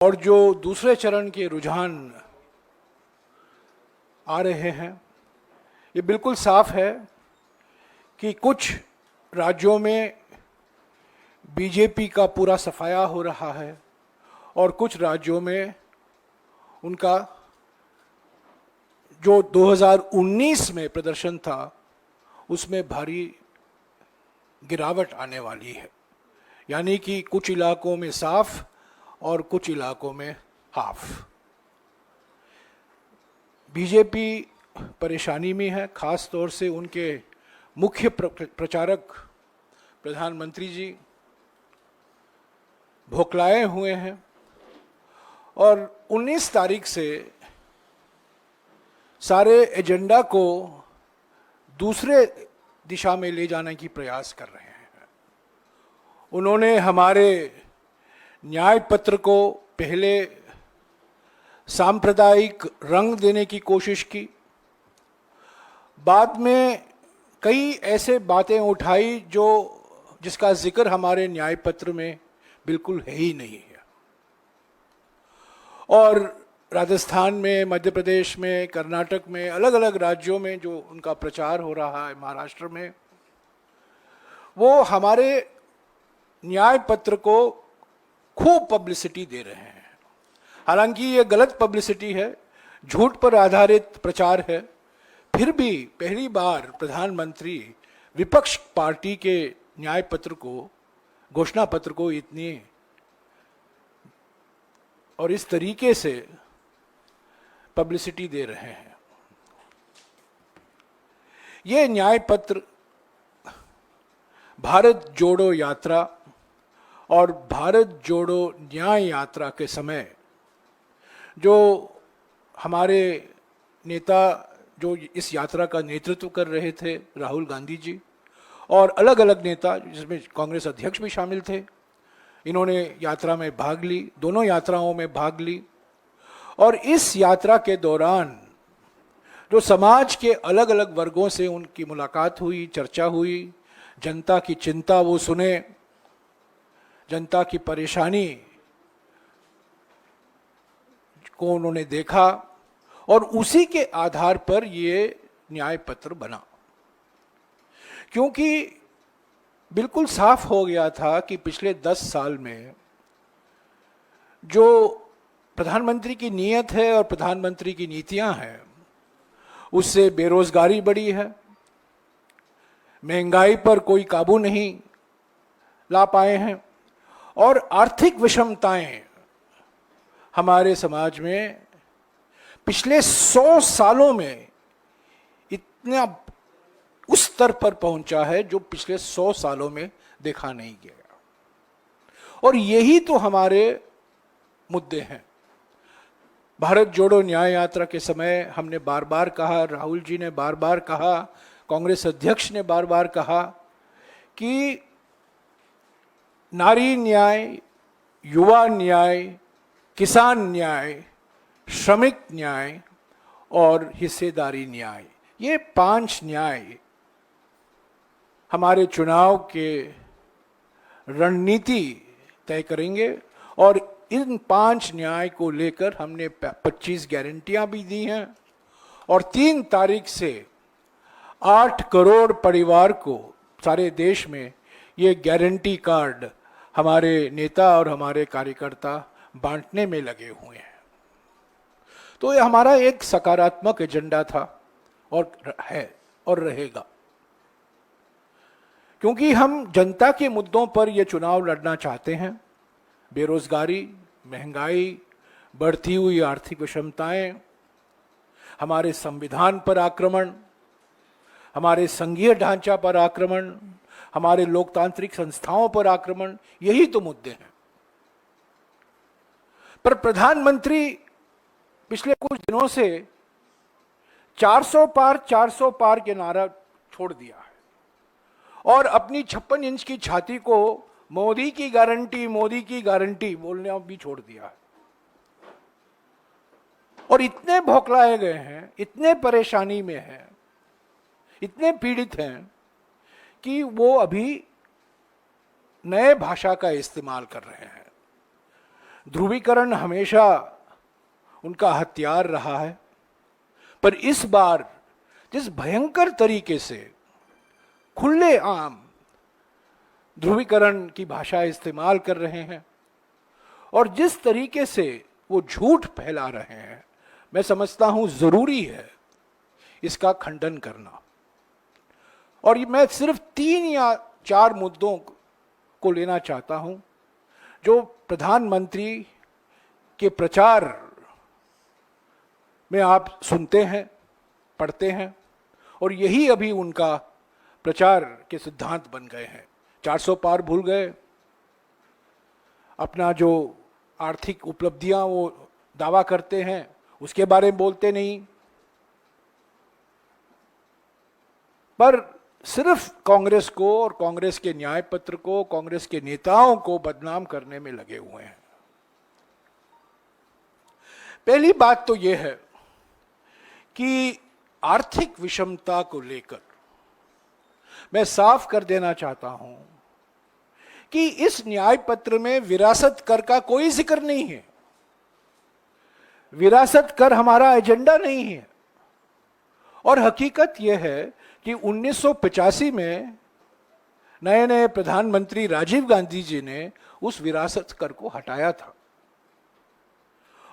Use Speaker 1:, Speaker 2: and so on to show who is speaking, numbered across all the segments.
Speaker 1: और जो दूसरे चरण के रुझान आ रहे हैं, ये बिल्कुल साफ है कि कुछ राज्यों में बीजेपी का पूरा सफाया हो रहा है और कुछ राज्यों में उनका जो 2019 में प्रदर्शन था उसमें भारी गिरावट आने वाली है। यानी कि कुछ इलाकों में साफ और कुछ इलाकों में हाफ। बीजेपी परेशानी में है, खास तौर से उनके मुख्य प्रचारक प्रधानमंत्री जी भोखलाए हुए हैं और 19 तारीख से सारे एजेंडा को दूसरे दिशा में ले जाने की प्रयास कर रहे हैं। उन्होंने हमारे न्याय पत्र को पहले सांप्रदायिक रंग देने की कोशिश की, बाद में कई ऐसे बातें उठाई जिसका जिक्र हमारे न्याय पत्र में बिल्कुल है ही नहीं है। और राजस्थान में, मध्य प्रदेश में, कर्नाटक में, अलग अलग राज्यों में जो उनका प्रचार हो रहा है, महाराष्ट्र में, वो हमारे न्याय पत्र को खूब पब्लिसिटी दे रहे हैं। हालांकि ये गलत पब्लिसिटी है, झूठ पर आधारित प्रचार है, फिर भी पहली बार प्रधानमंत्री विपक्ष पार्टी के न्याय पत्र को, घोषणा पत्र को इतनी और इस तरीके से पब्लिसिटी दे रहे हैं। ये न्याय पत्र भारत जोड़ो यात्रा और भारत जोड़ो न्याय यात्रा के समय जो हमारे नेता जो इस यात्रा का नेतृत्व कर रहे थे, राहुल गांधी जी, और अलग अलग नेता जिसमें कांग्रेस अध्यक्ष भी शामिल थे, इन्होंने यात्रा में भाग ली, दोनों यात्राओं में भाग ली। और इस यात्रा के दौरान जो समाज के अलग अलग वर्गों से उनकी मुलाकात हुई, चर्चा हुई, जनता की चिंता वो सुने, जनता की परेशानी को उन्होंने देखा और उसी के आधार पर ये न्याय पत्र बना। क्योंकि बिल्कुल साफ हो गया था कि पिछले 10 साल में जो प्रधानमंत्री की नीयत है और प्रधानमंत्री की नीतियां हैं, उससे बेरोजगारी बढ़ी है, महंगाई पर कोई काबू नहीं ला पाए हैं और आर्थिक विषमताएं हमारे समाज में पिछले 100 सालों में इतना उस स्तर पर पहुंचा है जो पिछले 100 सालों में देखा नहीं गया। और यही तो हमारे मुद्दे हैं। भारत जोड़ो न्याय यात्रा के समय हमने बार बार कहा, राहुल जी ने बार बार कहा, कांग्रेस अध्यक्ष ने बार बार कहा कि नारी न्याय, युवा न्याय, किसान न्याय, श्रमिक न्याय और हिस्सेदारी न्याय, ये 5 न्याय हमारे चुनाव के रणनीति तय करेंगे। और इन 5 न्याय को लेकर हमने 25 गारंटियां भी दी हैं और 3 तारीख से 8 करोड़ परिवार को सारे देश में ये गारंटी कार्ड हमारे नेता और हमारे कार्यकर्ता बांटने में लगे हुए हैं। तो ये हमारा एक सकारात्मक एजेंडा था और है और रहेगा, क्योंकि हम जनता के मुद्दों पर ये चुनाव लड़ना चाहते हैं। बेरोजगारी, महंगाई, बढ़ती हुई आर्थिक विषमताएं, हमारे संविधान पर आक्रमण, हमारे संघीय ढांचा पर आक्रमण, हमारे लोकतांत्रिक संस्थाओं पर आक्रमण, यही तो मुद्दे हैं। पर प्रधानमंत्री पिछले कुछ दिनों से 400 पार के नारा छोड़ दिया है और अपनी 56 इंच की छाती को मोदी की गारंटी बोलने भी छोड़ दिया है। और इतने भौखलाए गए हैं, इतने परेशानी में हैं, इतने पीड़ित हैं कि वो अभी नए भाषा का इस्तेमाल कर रहे हैं। ध्रुवीकरण हमेशा उनका हथियार रहा है, पर इस बार जिस भयंकर तरीके से खुलेआम ध्रुवीकरण की भाषा इस्तेमाल कर रहे हैं और जिस तरीके से वो झूठ फैला रहे हैं, मैं समझता हूं जरूरी है इसका खंडन करना। और मैं सिर्फ 3 या 4 मुद्दों को लेना चाहता हूं जो प्रधानमंत्री के प्रचार में आप सुनते हैं, पढ़ते हैं, और यही अभी उनका प्रचार के सिद्धांत बन गए हैं। 400 पार भूल गए, अपना जो आर्थिक उपलब्धियां वो दावा करते हैं उसके बारे में बोलते नहीं, पर सिर्फ कांग्रेस को और कांग्रेस के न्याय पत्र को, कांग्रेस के नेताओं को बदनाम करने में लगे हुए हैं। पहली बात तो यह है कि आर्थिक विषमता को लेकर मैं साफ कर देना चाहता हूं कि इस न्याय पत्र में विरासत कर का कोई जिक्र नहीं है। विरासत कर हमारा एजेंडा नहीं है। और हकीकत यह है कि 1985 में नए नए प्रधानमंत्री राजीव गांधी जी ने उस विरासत कर को हटाया था,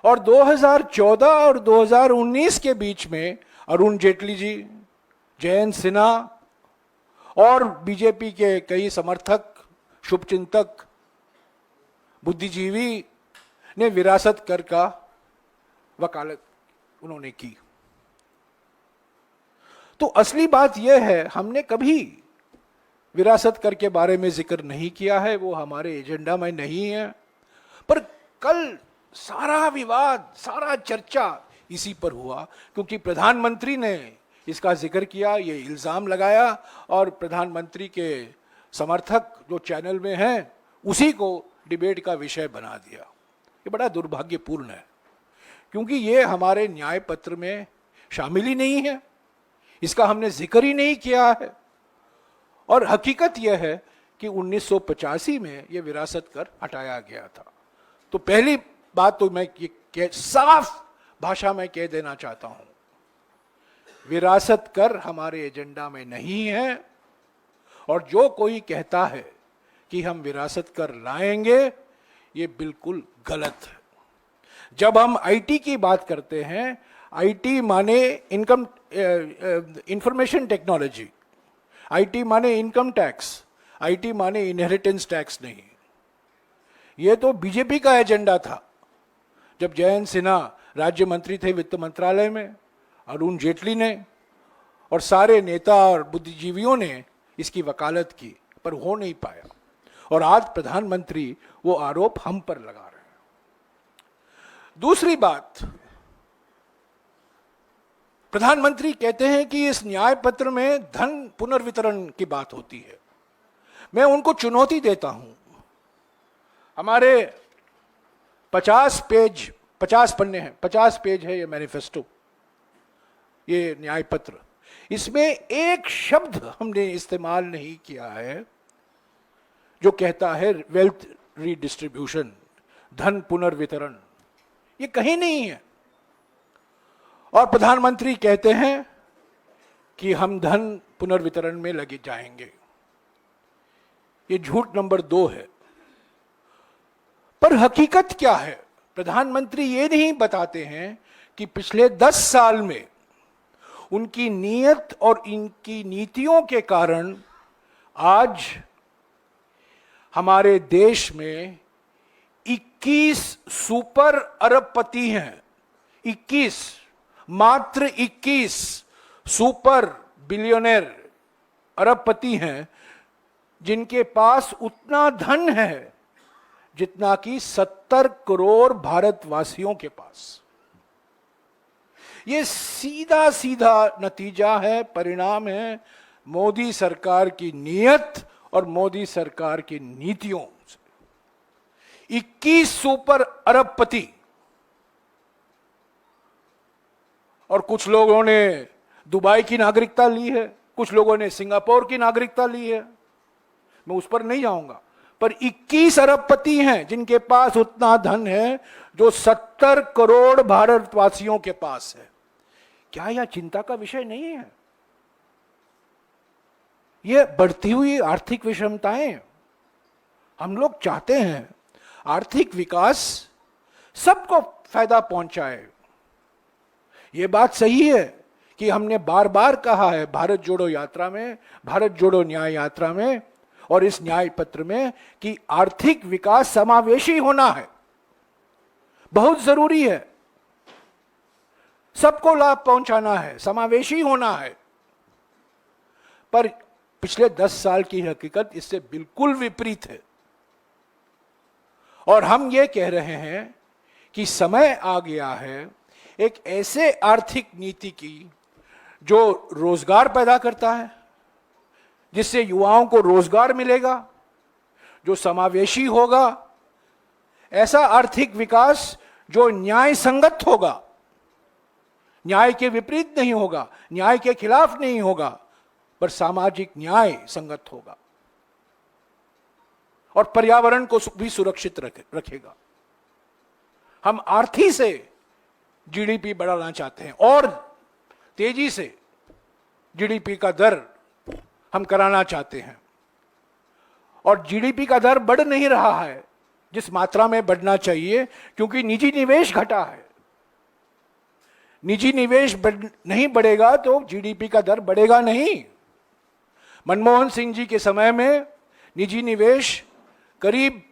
Speaker 1: और 2014 और 2019 के बीच में अरुण जेटली जी, जयंत सिन्हा और बीजेपी के कई समर्थक, शुभचिंतक, बुद्धिजीवी ने विरासत कर का वकालत उन्होंने की। तो असली बात यह है, हमने कभी विरासत कर के बारे में जिक्र नहीं किया है, वो हमारे एजेंडा में नहीं है। पर कल सारा विवाद, सारा चर्चा इसी पर हुआ क्योंकि प्रधानमंत्री ने इसका जिक्र किया, ये इल्जाम लगाया, और प्रधानमंत्री के समर्थक जो चैनल में हैं उसी को डिबेट का विषय बना दिया। ये बड़ा दुर्भाग्यपूर्ण है क्योंकि ये हमारे न्याय पत्र में शामिल ही नहीं है, इसका हमने जिक्र ही नहीं किया है। और हकीकत यह है कि 1985 में यह विरासत कर हटाया गया था। तो पहली बात तो मैं ये साफ भाषा में कह देना चाहता हूं, विरासत कर हमारे एजेंडा में नहीं है। और जो कोई कहता है कि हम विरासत कर लाएंगे, ये बिल्कुल गलत है। जब हम आईटी की बात करते हैं, आईटी माने इनकम इंफॉर्मेशन टेक्नोलॉजी, आईटी माने इनकम टैक्स, आईटी माने इनहेरिटेंस टैक्स नहीं। यह तो बीजेपी का एजेंडा था। जब जयंत सिन्हा राज्य मंत्री थे वित्त मंत्रालय में, अरुण जेटली ने और सारे नेता और बुद्धिजीवियों ने इसकी वकालत की, पर हो नहीं पाया। और आज प्रधानमंत्री वो आरोप हम पर लगा रहे हैं। दूसरी बात, प्रधानमंत्री कहते हैं कि इस न्याय पत्र में धन पुनर्वितरण की बात होती है। मैं उनको चुनौती देता हूं। हमारे 50 पन्ने हैं, 50 पेज है ये मैनिफेस्टो, ये न्याय पत्र। इसमें एक शब्द हमने इस्तेमाल नहीं किया है जो कहता है वेल्थ रीडिस्ट्रीब्यूशन, धन पुनर्वितरण। ये कहीं नहीं है। और प्रधानमंत्री कहते हैं कि हम धन पुनर्वितरण में लगे जाएंगे। ये झूठ नंबर 2 है। पर हकीकत क्या है? प्रधानमंत्री ये नहीं बताते हैं कि पिछले 10 साल में उनकी नीयत और इनकी नीतियों के कारण आज हमारे देश में 21 सुपर अरबपति हैं। 21, मात्र 21 सुपर बिलियनर अरबपति हैं जिनके पास उतना धन है जितना कि 70 करोड़ भारतवासियों के पास। ये सीधा सीधा नतीजा है, परिणाम है मोदी सरकार की नीयत और मोदी सरकार की नीतियों से। 21 सुपर अरबपति, और कुछ लोगों ने दुबई की नागरिकता ली है, कुछ लोगों ने सिंगापुर की नागरिकता ली है। मैं उस पर नहीं जाऊंगा, पर 21 अरबपति हैं जिनके पास उतना धन है जो 70 करोड़ भारतवासियों के पास है। क्या यह चिंता का विषय नहीं है? यह बढ़ती हुई आर्थिक विषमताएं, हम लोग चाहते हैं आर्थिक विकास सबको फायदा पहुंचाए। यह बात सही है कि हमने बार बार कहा है भारत जोड़ो यात्रा में, भारत जोड़ो न्याय यात्रा में और इस न्याय पत्र में कि आर्थिक विकास समावेशी होना है, बहुत जरूरी है, सबको लाभ पहुंचाना है, समावेशी होना है। पर पिछले 10 साल की हकीकत इससे बिल्कुल विपरीत है और हम ये कह रहे हैं कि समय आ गया है एक ऐसे आर्थिक नीति की जो रोजगार पैदा करता है, जिससे युवाओं को रोजगार मिलेगा, जो समावेशी होगा, ऐसा आर्थिक विकास जो न्याय संगत होगा, न्याय के विपरीत नहीं होगा, न्याय के खिलाफ नहीं होगा, पर सामाजिक न्याय संगत होगा और पर्यावरण को भी सुरक्षित रखेगा। हम आर्थिक से जीडीपी बढ़ाना चाहते हैं और तेजी से जीडीपी का दर हम कराना चाहते हैं और जीडीपी का दर बढ़ नहीं रहा है जिस मात्रा में बढ़ना चाहिए, क्योंकि निजी निवेश घटा है। निजी निवेश नहीं बढ़ेगा तो जीडीपी का दर बढ़ेगा नहीं। मनमोहन सिंह जी के समय में निजी निवेश करीब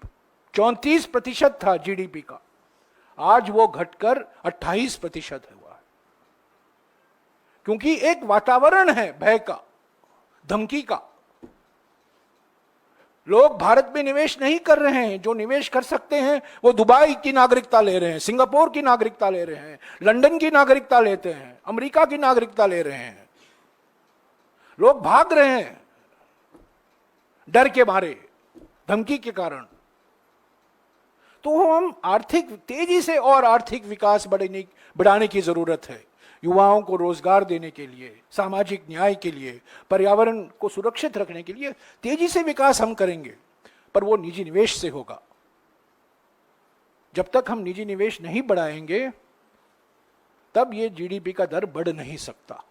Speaker 1: 34% था जीडीपी का, आज वो घटकर 28% हुआ है, क्योंकि एक वातावरण है भय का, धमकी का। लोग भारत में निवेश नहीं कर रहे हैं, जो निवेश कर सकते हैं वो दुबई की नागरिकता ले रहे हैं, सिंगापुर की नागरिकता ले रहे हैं, लंदन की नागरिकता लेते हैं, अमेरिका की नागरिकता ले रहे हैं। लोग भाग रहे हैं डर के मारे, धमकी के कारण। तो हम आर्थिक तेजी से और आर्थिक विकास बढ़ाने की जरूरत है, युवाओं को रोजगार देने के लिए, सामाजिक न्याय के लिए, पर्यावरण को सुरक्षित रखने के लिए तेजी से विकास हम करेंगे, पर वो निजी निवेश से होगा। जब तक हम निजी निवेश नहीं बढ़ाएंगे तब ये जीडीपी का दर बढ़ नहीं सकता।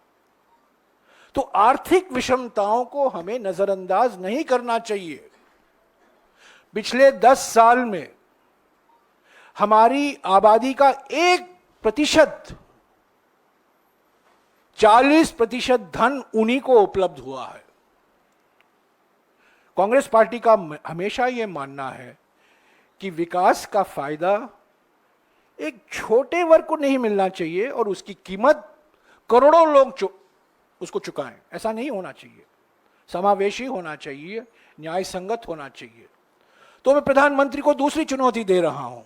Speaker 1: तो आर्थिक विषमताओं को हमें नजरअंदाज नहीं करना चाहिए। पिछले 10 साल में हमारी आबादी का 1%, 40% धन उन्हीं को उपलब्ध हुआ है। कांग्रेस पार्टी का हमेशा यह मानना है कि विकास का फायदा एक छोटे वर्ग को नहीं मिलना चाहिए और उसकी कीमत करोड़ों लोग उसको चुकाएं। ऐसा नहीं होना चाहिए, समावेशी होना चाहिए, न्याय संगत होना चाहिए। तो मैं प्रधानमंत्री को दूसरी चुनौती दे रहा हूं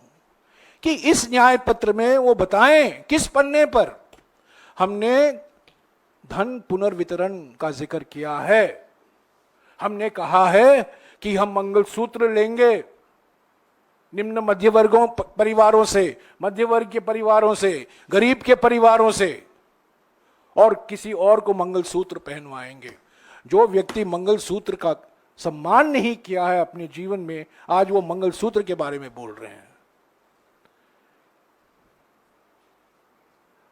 Speaker 1: कि इस न्याय पत्र में वो बताएं किस पन्ने पर हमने धन पुनर्वितरण का जिक्र किया है। हमने कहा है कि हम मंगलसूत्र लेंगे निम्न मध्य वर्गों परिवारों से, मध्य वर्ग के परिवारों से, गरीब के परिवारों से, और किसी और को मंगलसूत्र पहनवाएंगे। जो व्यक्ति मंगलसूत्र का सम्मान नहीं किया है अपने जीवन में, आज वो मंगलसूत्र के बारे में बोल रहे हैं।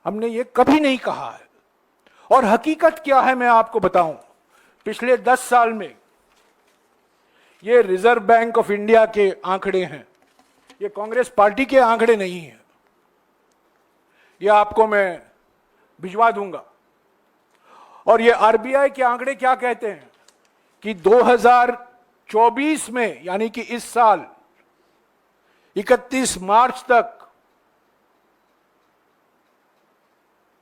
Speaker 1: हमने ये कभी नहीं कहा है। और हकीकत क्या है मैं आपको बताऊं। पिछले 10 साल में ये रिजर्व बैंक ऑफ इंडिया के आंकड़े हैं, ये कांग्रेस पार्टी के आंकड़े नहीं हैं। ये आपको मैं भिजवा दूंगा। और ये आरबीआई के आंकड़े क्या कहते हैं कि 2024 में, यानी कि इस साल 31 मार्च तक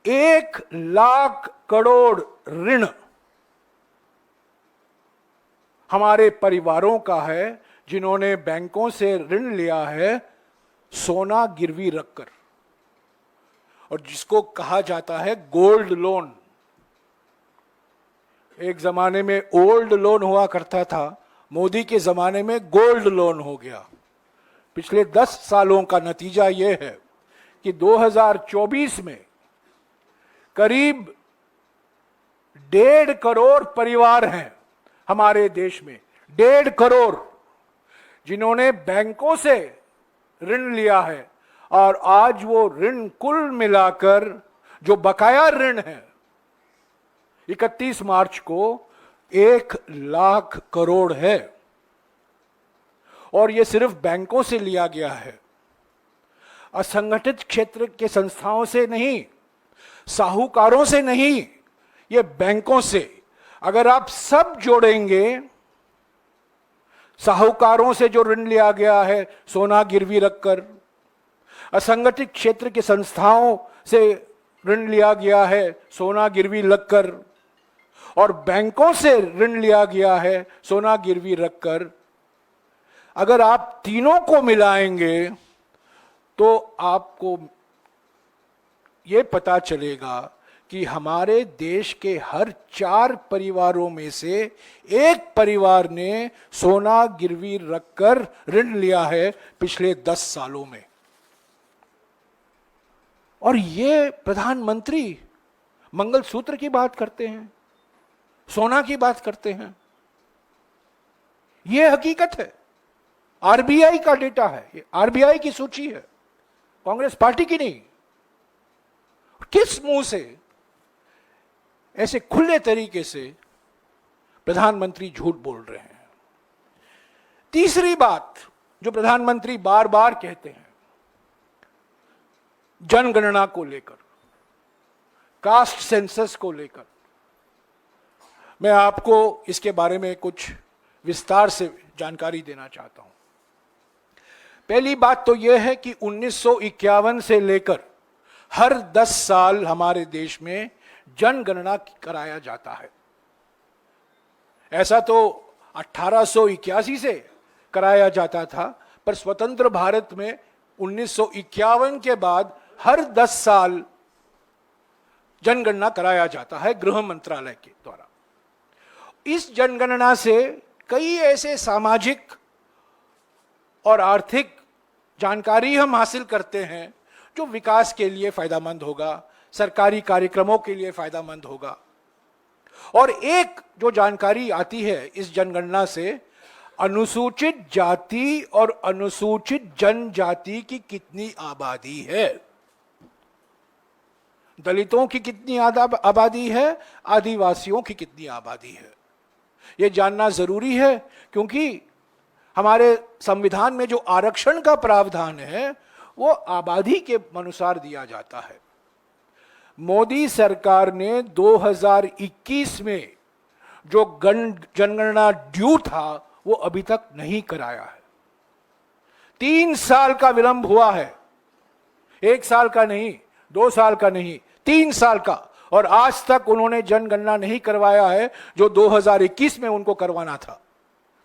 Speaker 1: 1 लाख करोड़ ऋण हमारे परिवारों का है जिन्होंने बैंकों से ऋण लिया है सोना गिरवी रखकर, और जिसको कहा जाता है गोल्ड लोन। एक जमाने में ओल्ड लोन हुआ करता था, मोदी के जमाने में गोल्ड लोन हो गया। पिछले 10 सालों का नतीजा यह है कि 2024 में करीब 1.5 करोड़ परिवार हैं हमारे देश में, 1.5 करोड़, जिन्होंने बैंकों से ऋण लिया है और आज वो ऋण कुल मिलाकर जो बकाया ऋण है 31 मार्च को 1,00,000 करोड़ है, और ये सिर्फ बैंकों से लिया गया है, असंगठित क्षेत्र के संस्थाओं से नहीं, साहूकारों से नहीं, ये बैंकों से। अगर आप सब जोड़ेंगे, साहूकारों से जो ऋण लिया गया है सोना गिरवी रखकर, असंगठित क्षेत्र के संस्थाओं से ऋण लिया गया है सोना गिरवी रखकर, और बैंकों से ऋण लिया गया है सोना गिरवी रखकर, अगर आप तीनों को मिलाएंगे तो आपको यह पता चलेगा कि हमारे देश के हर 4 परिवारों में से एक परिवार ने सोना गिरवी रखकर ऋण लिया है पिछले 10 सालों में। और ये प्रधानमंत्री मंगलसूत्र की बात करते हैं, सोना की बात करते हैं। यह हकीकत है, आरबीआई का डेटा है, ये आरबीआई की सूची है, कांग्रेस पार्टी की नहीं। किस मुंह से ऐसे खुले तरीके से प्रधानमंत्री झूठ बोल रहे हैं? तीसरी बात जो प्रधानमंत्री बार बार कहते हैं, जनगणना को लेकर, कास्ट सेंसस को लेकर, मैं आपको इसके बारे में कुछ विस्तार से जानकारी देना चाहता हूं। पहली बात तो यह है कि 1951 से लेकर हर 10 साल हमारे देश में जनगणना कराया जाता है। ऐसा तो 1881 से कराया जाता था, पर स्वतंत्र भारत में 1951 के बाद हर 10 साल जनगणना कराया जाता है गृह मंत्रालय के द्वारा। इस जनगणना से कई ऐसे सामाजिक और आर्थिक जानकारी हम हासिल करते हैं जो विकास के लिए फायदेमंद होगा, सरकारी कार्यक्रमों के लिए फायदेमंद होगा। और एक जो जानकारी आती है इस जनगणना से, अनुसूचित जाति और अनुसूचित जनजाति की कितनी आबादी है, दलितों की कितनी आबादी है, आदिवासियों की कितनी आबादी है। यह जानना जरूरी है, क्योंकि हमारे संविधान में जो आरक्षण का प्रावधान है वो आबादी के अनुसार दिया जाता है। मोदी सरकार ने 2021 में जो जनगणना ड्यू था वो अभी तक नहीं कराया है। 3 साल का विलंब हुआ है, 1 साल का नहीं, 2 साल का नहीं, 3 साल का, और आज तक उन्होंने जनगणना नहीं करवाया है जो 2021 में उनको करवाना था।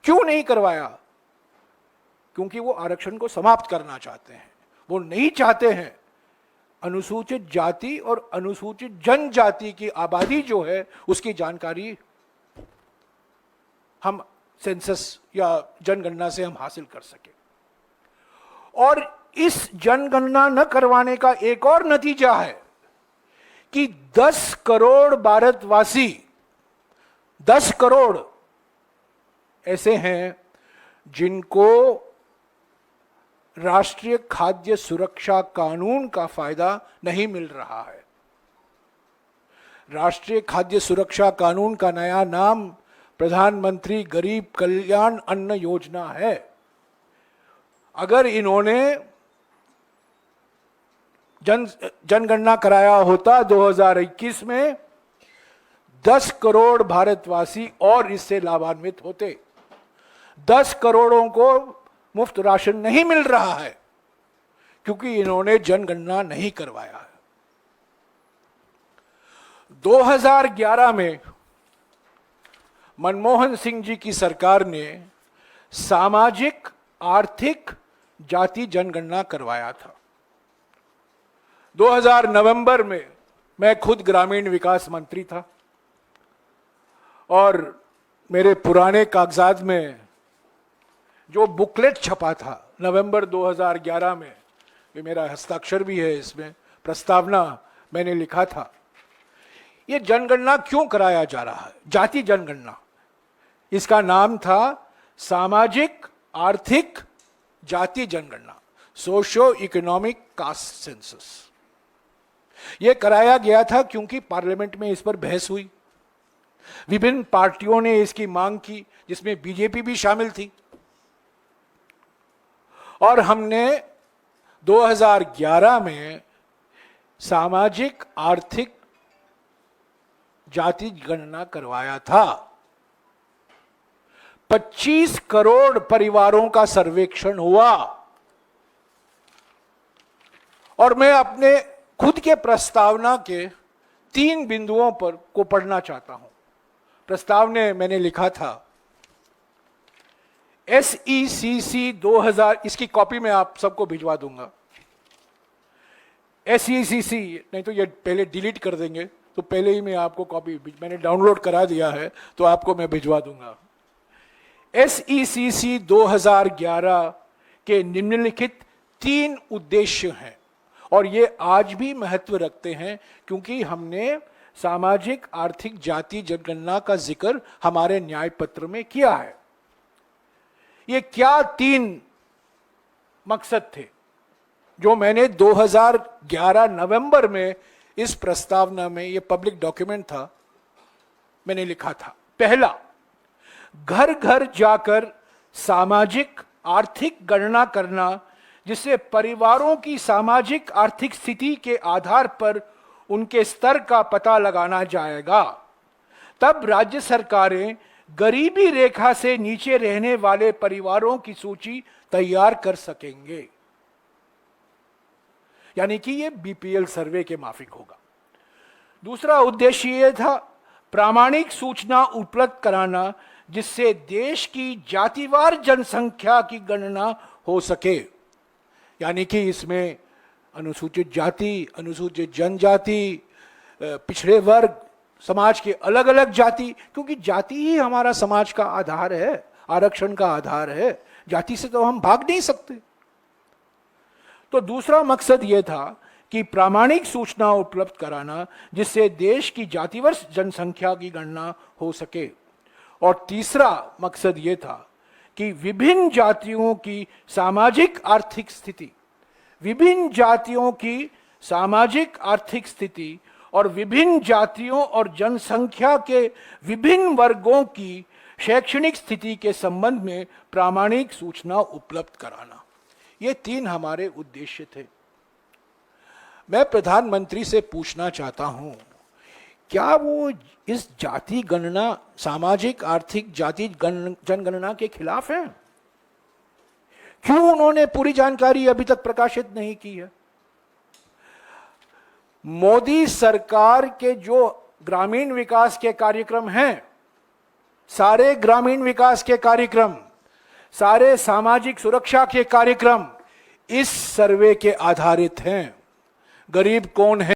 Speaker 1: क्यों नहीं करवाया? क्योंकि वो आरक्षण को समाप्त करना चाहते हैं। वो नहीं चाहते हैं अनुसूचित जाति और अनुसूचित जनजाति की आबादी जो है उसकी जानकारी हम सेंसस या जनगणना से हम हासिल कर सके। और इस जनगणना न करवाने का एक और नतीजा है कि 10 करोड़ भारतवासी, 10 करोड़ ऐसे हैं जिनको राष्ट्रीय खाद्य सुरक्षा कानून का फायदा नहीं मिल रहा है। राष्ट्रीय खाद्य सुरक्षा कानून का नया नाम प्रधानमंत्री गरीब कल्याण अन्न योजना है। अगर इन्होंने जनगणना कराया होता 2021 में, 10 करोड़ भारतवासी और इससे लाभान्वित होते। 10 करोड़ों को मुफ्त राशन नहीं मिल रहा है क्योंकि इन्होंने जनगणना नहीं करवाया है। 2011 में मनमोहन सिंह जी की सरकार ने सामाजिक आर्थिक जाति जनगणना करवाया था। 2000 नवंबर में मैं खुद ग्रामीण विकास मंत्री था और मेरे पुराने कागजात में जो बुकलेट छपा था नवंबर 2011 में, ये मेरा हस्ताक्षर भी है इसमें, प्रस्तावना मैंने लिखा था, ये जनगणना क्यों कराया जा रहा है, जाति जनगणना। इसका नाम था सामाजिक आर्थिक जाति जनगणना, सोशियो इकोनॉमिक कास्ट सेंसस, यह कराया गया था क्योंकि पार्लियामेंट में इस पर बहस हुई। विभिन्न पार्टियों ने इसकी मांग की, जिसमें बीजेपी भी शामिल थी, और हमने 2011 में सामाजिक आर्थिक जाति गणना करवाया था। 25 करोड़ परिवारों का सर्वेक्षण हुआ, और मैं अपने खुद के प्रस्तावना के 3 बिंदुओं पर को पढ़ना चाहता हूं। प्रस्तावना मैंने लिखा था SECC 2000, इसकी कॉपी मैं आप सबको भिजवा दूंगा। SECC नहीं तो ये पहले डिलीट कर देंगे, तो पहले ही मैं आपको कॉपी, मैंने डाउनलोड करा दिया है तो आपको मैं भिजवा दूंगा। SECC 2011 के निम्नलिखित 3 उद्देश्य हैं, और ये आज भी महत्व रखते हैं क्योंकि हमने सामाजिक आर्थिक जाति जनगणना का जिक्र हमारे न्याय पत्र में किया है। ये क्या 3 मकसद थे जो मैंने 2011 नवंबर में इस प्रस्तावना में, ये पब्लिक डॉक्यूमेंट था, मैंने लिखा था। पहला, घर घर जाकर सामाजिक आर्थिक गणना करना, जिससे परिवारों की सामाजिक आर्थिक स्थिति के आधार पर उनके स्तर का पता लगाना जाएगा। तब राज्य सरकारें गरीबी रेखा से नीचे रहने वाले परिवारों की सूची तैयार कर सकेंगे, यानी कि यह बीपीएल सर्वे के माफिक होगा। दूसरा उद्देश्य यह था प्रामाणिक सूचना उपलब्ध कराना, जिससे देश की जातिवार जनसंख्या की गणना हो सके, यानी कि इसमें अनुसूचित जाति, अनुसूचित जनजाति, पिछड़े वर्ग, समाज के अलग अलग जाति, क्योंकि जाति ही हमारा समाज का आधार है, आरक्षण का आधार है, जाति से तो हम भाग नहीं सकते। तो दूसरा मकसद यह था कि प्रामाणिक सूचना उपलब्ध कराना, जिससे देश की जातिवार जनसंख्या की गणना हो सके। और तीसरा मकसद यह था कि विभिन्न जातियों की सामाजिक आर्थिक स्थिति, विभिन्न जातियों की सामाजिक आर्थिक स्थिति और विभिन्न जातियों और जनसंख्या के विभिन्न वर्गों की शैक्षणिक स्थिति के संबंध में प्रामाणिक सूचना उपलब्ध कराना, ये 3 हमारे उद्देश्य थे। मैं प्रधानमंत्री से पूछना चाहता हूं, क्या वो इस जाति गणना, सामाजिक आर्थिक जाति जनगणना के खिलाफ हैं? क्यों उन्होंने पूरी जानकारी अभी तक प्रकाशित नहीं की है? मोदी सरकार के जो ग्रामीण विकास के कार्यक्रम हैं, सारे ग्रामीण विकास के कार्यक्रम, सारे सामाजिक सुरक्षा के कार्यक्रम इस सर्वे के आधारित हैं। गरीब कौन है,